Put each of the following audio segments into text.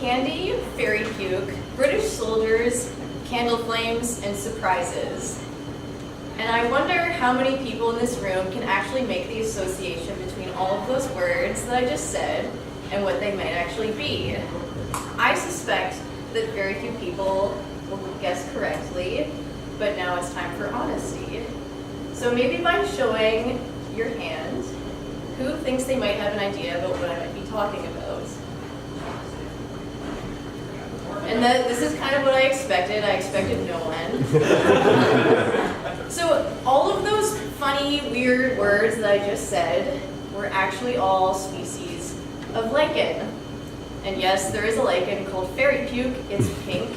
candy, fairy puke, British soldiers, candle flames, and surprises. And I wonder how many people in this room can actually make the association between all of those words that I just said and what they might actually be. I suspect that very few people will guess correctly, but now it's time for honesty. So maybe by showing your hand, who thinks they might have an idea about what I might be talking about? And this is kind of what I expected. I expected no one. So all of those funny, weird words that I just said were actually all species of lichen. And yes, there is a lichen called fairy puke. It's pink.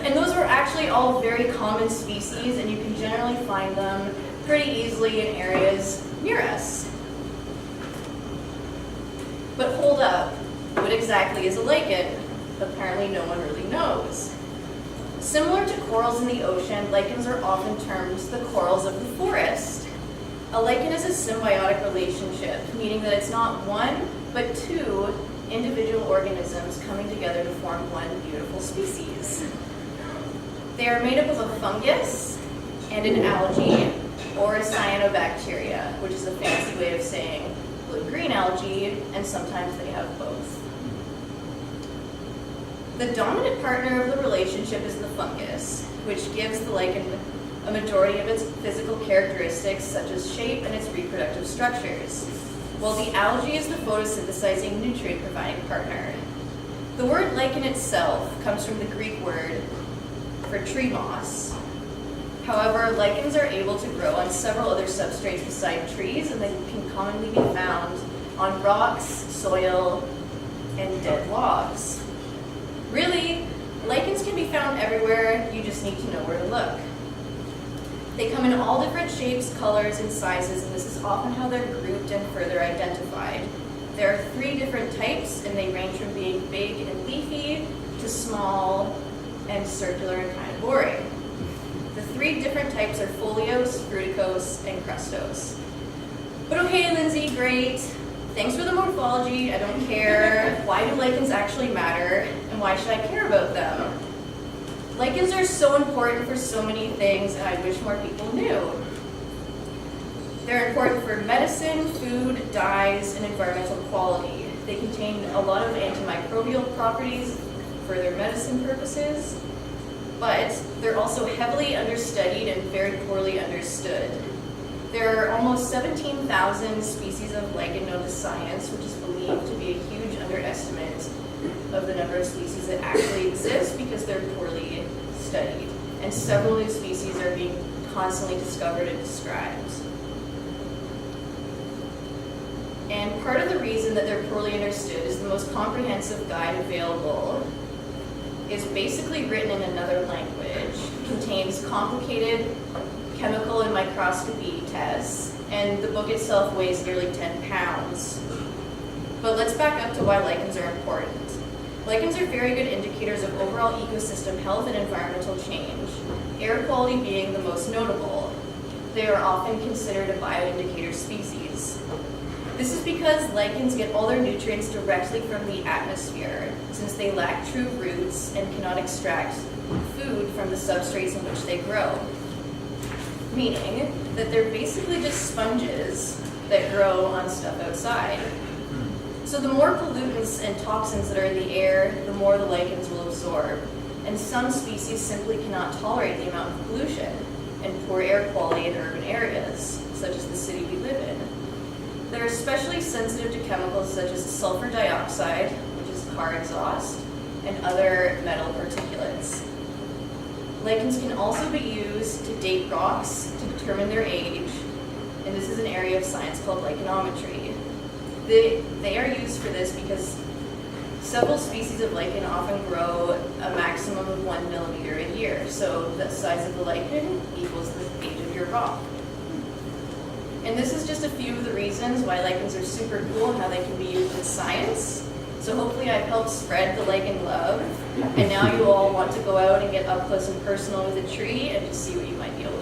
And those were actually all very common species, and you can generally find them pretty easily in areas near us. But hold up, what exactly is a lichen? Apparently no one really knows. Similar to corals in the ocean, lichens are often termed the corals of the forest. A lichen is a symbiotic relationship, meaning that it's not one, but two individual organisms coming together to form one beautiful species. They are made up of a fungus and an algae, or a cyanobacteria, which is a fancy way of saying blue-green algae, and sometimes they have both. The dominant partner of the relationship is the fungus, which gives the lichen a majority of its physical characteristics, such as shape and its reproductive structures, while the algae is the photosynthesizing nutrient-providing partner. The word lichen itself comes from the Greek word for tree moss. However, lichens are able to grow on several other substrates beside trees, and they can commonly be found on rocks, soil, and dead logs. Really, lichens can be found everywhere, you just need to know where to look. They come in all different shapes, colors, and sizes, and this is often how they're grouped and further identified. There are 3 different types, and they range from being big and leafy to small and circular and kind of boring. The 3 different types are foliose, fruticose, and crustose. But okay, Lindsay, great. Thanks for the morphology, I don't care. Why do lichens actually matter, and why should I care about them? Lichens are so important for so many things, and I wish more people knew. They're important for medicine, food, dyes, and environmental quality. They contain a lot of antimicrobial properties for their medicine purposes, but they're also heavily understudied and very poorly understood. There are almost 17,000 species of lichen known to science, which is believed to be a huge underestimate of the number of species that actually exist because they're poorly studied. And several new species are being constantly discovered and described. And part of the reason that they're poorly understood is the most comprehensive guide available is basically written in another language, contains complicated chemical and microscopy tests, and the book itself weighs nearly 10 pounds. But let's back up to why lichens are important. Lichens are very good indicators of overall ecosystem health and environmental change, air quality being the most notable. They are often considered a bioindicator species. This is because lichens get all their nutrients directly from the atmosphere, since they lack true roots and cannot extract food from the substrates in which they grow. Meaning that they're basically just sponges that grow on stuff outside. So the more pollutants and toxins that are in the air, the more the lichens will absorb. And some species simply cannot tolerate the amount of pollution and poor air quality in urban areas, such as the city we live in. They're especially sensitive to chemicals such as sulfur dioxide, which is car exhaust, and other metal particulates. Lichens can also be used to date rocks to determine their age, and this is an area of science called lichenometry. They are used for this because several species of lichen often grow a maximum of 1 millimeter a year, so the size of the lichen equals the age of your rock. And this is just a few of the reasons why lichens are super cool and how they can be used in science. So hopefully I've helped spread the lichen love, and now you all want to go out and get up close and personal with a tree and just see what you might be able to